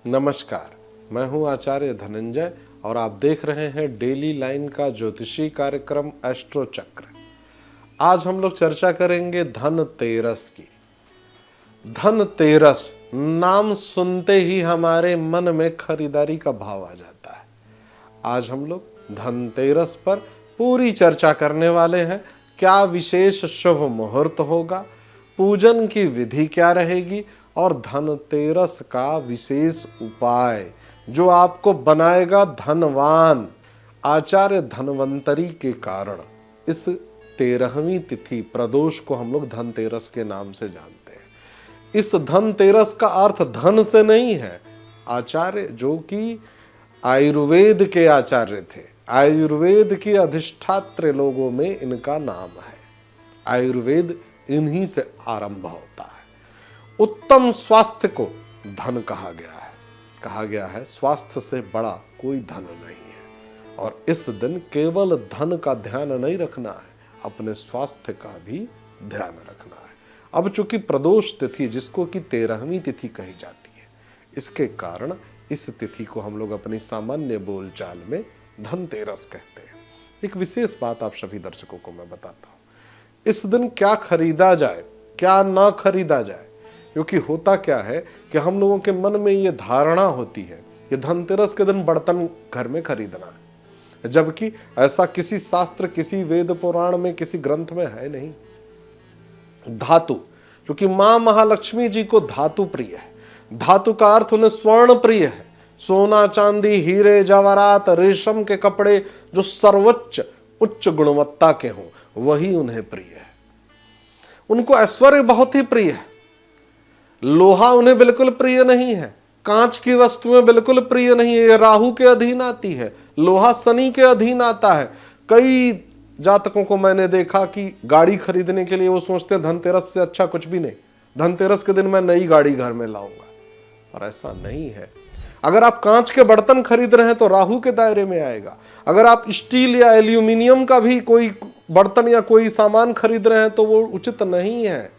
नमस्कार, मैं हूं आचार्य धनंजय और आप देख रहे हैं डेली लाइन का ज्योतिषी कार्यक्रम एस्ट्रो चक्र। आज हम लोग चर्चा करेंगे धनतेरस की। धनतेरस नाम सुनते ही हमारे मन में खरीदारी का भाव आ जाता है। आज हम लोग धनतेरस पर पूरी चर्चा करने वाले हैं। क्या विशेष शुभ मुहूर्त होगा, पूजन की विधि क्या रहेगी और धनतेरस का विशेष उपाय जो आपको बनाएगा धनवान। आचार्य धन्वंतरी के कारण इस 13वीं तिथि प्रदोष को हम लोग धनतेरस के नाम से जानते हैं। इस धनतेरस का अर्थ धन से नहीं है। आचार्य जो कि आयुर्वेद के आचार्य थे, आयुर्वेद के अधिष्ठात्र लोगों में इनका नाम है। आयुर्वेद इन्हीं से आरंभ होता है। उत्तम स्वास्थ्य को धन कहा गया है स्वास्थ्य से बड़ा कोई धन नहीं है। और इस दिन केवल धन का ध्यान नहीं रखना है, अपने स्वास्थ्य का भी ध्यान रखना है। अब चूंकि प्रदोष तिथि जिसको कि 13वीं तिथि कही जाती है, इसके कारण इस तिथि को हम लोग अपनी सामान्य बोलचाल में धनतेरस कहते हैं। एक विशेष बात आप सभी दर्शकों को मैं बताता हूं, इस दिन क्या खरीदा जाए क्या ना खरीदा जाए। क्योंकि होता क्या है कि हम लोगों के मन में ये धारणा होती है कि धनतेरस के दिन बर्तन घर में खरीदना है, जबकि ऐसा किसी शास्त्र, किसी वेद पुराण में, किसी ग्रंथ में है नहीं। धातु, क्योंकि मां महालक्ष्मी जी को धातु प्रिय है। धातु का अर्थ उन्हें स्वर्ण प्रिय है। सोना, चांदी, हीरे, जवाहरात, रेशम के कपड़े जो सर्वोच्च उच्च गुणवत्ता के हों वही उन्हें प्रिय है। उनको ऐश्वर्य बहुत ही प्रिय है। लोहा उन्हें बिल्कुल प्रिय नहीं है। कांच की वस्तुएं बिल्कुल प्रिय नहीं है। ये राहु के अधीन आती है, लोहा शनि के अधीन आता है। कई जातकों को मैंने देखा कि गाड़ी खरीदने के लिए वो सोचते हैं धनतेरस से अच्छा कुछ भी नहीं, धनतेरस के दिन मैं नई गाड़ी घर में लाऊंगा। पर ऐसा नहीं है। अगर आप कांच के बर्तन खरीद रहे हैं तो राहु के दायरे में आएगा। अगर आप स्टील या एल्यूमिनियम का भी कोई बर्तन या कोई सामान खरीद रहे हैं तो वो उचित नहीं है।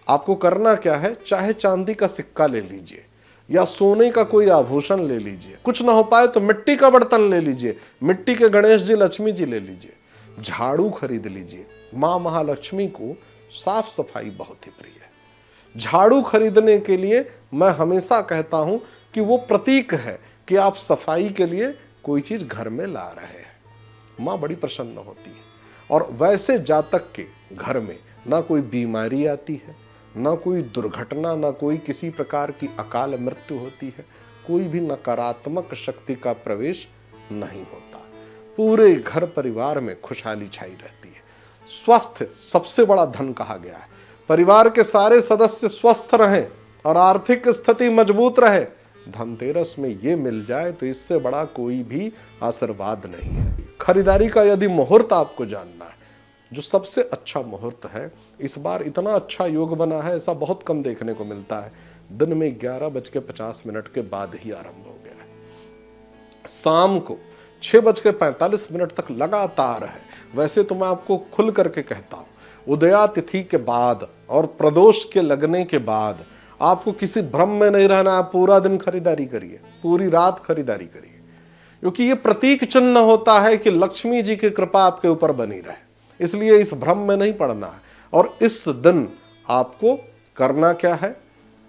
आपको करना क्या है, चाहे चांदी का सिक्का ले लीजिए या सोने का कोई आभूषण ले लीजिए, कुछ ना हो पाए तो मिट्टी का बर्तन ले लीजिए, मिट्टी के गणेश जी, लक्ष्मी जी ले लीजिए, झाड़ू खरीद लीजिए। मां महालक्ष्मी को साफ सफाई बहुत ही प्रिय है। झाड़ू खरीदने के लिए मैं हमेशा कहता हूं कि वो प्रतीक है कि आप सफाई के लिए कोई चीज घर में ला रहे हैं। मां बड़ी प्रसन्न होती है। और वैसे जातक के घर में ना कोई बीमारी आती है, ना कोई दुर्घटना, ना कोई किसी प्रकार की अकाल मृत्यु होती है, कोई भी नकारात्मक शक्ति का प्रवेश नहीं होता। पूरे घर परिवार में खुशहाली छाई रहती है। स्वास्थ्य सबसे बड़ा धन कहा गया है। परिवार के सारे सदस्य स्वस्थ रहें और आर्थिक स्थिति मजबूत रहे। धनतेरस में ये मिल जाए तो इससे बड़ा कोई भी आशीर्वाद नहीं है। खरीदारी का यदि मुहूर्त आपको जानना है, जो सबसे अच्छा मुहूर्त है, इस बार इतना अच्छा योग बना है, ऐसा बहुत कम देखने को मिलता है। दिन में 11:50 के बाद ही आरंभ हो गया है। शाम को 6:45 तक लगातार है। वैसे तो मैं आपको खुल करके कहता हूं, उदया तिथि के बाद और प्रदोष के लगने के बाद आपको किसी भ्रम में नहीं रहना। आप पूरा दिन खरीदारी करिए, पूरी रात खरीदारी करिए, क्योंकि ये प्रतीक चिन्ह होता है कि लक्ष्मी जी की कृपा आपके ऊपर बनी रहे। इसलिए इस भ्रम में नहीं पड़ना है। और इस दिन आपको करना क्या है,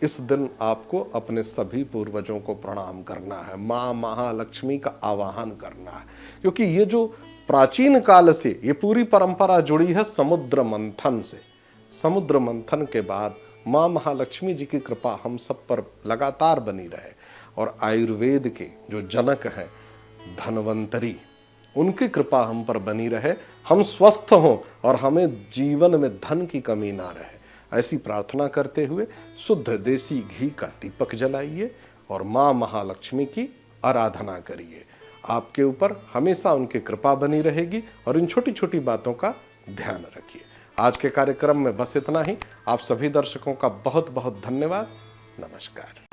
इस दिन आपको अपने सभी पूर्वजों को प्रणाम करना है, मां महालक्ष्मी का आवाहन करना है। क्योंकि ये जो प्राचीन काल से ये पूरी परंपरा जुड़ी है समुद्र मंथन से। समुद्र मंथन के बाद मां महालक्ष्मी जी की कृपा हम सब पर लगातार बनी रहे। और आयुर्वेद के जो जनक हैं धन्वंतरी, उनकी कृपा हम पर बनी रहे, हम स्वस्थ हों और हमें जीवन में धन की कमी ना रहे। ऐसी प्रार्थना करते हुए शुद्ध देसी घी का दीपक जलाइए और मां महालक्ष्मी की आराधना करिए। आपके ऊपर हमेशा उनकी कृपा बनी रहेगी और इन छोटी छोटी बातों का ध्यान रखिए। आज के कार्यक्रम में बस इतना ही। आप सभी दर्शकों का बहुत बहुत धन्यवाद। नमस्कार।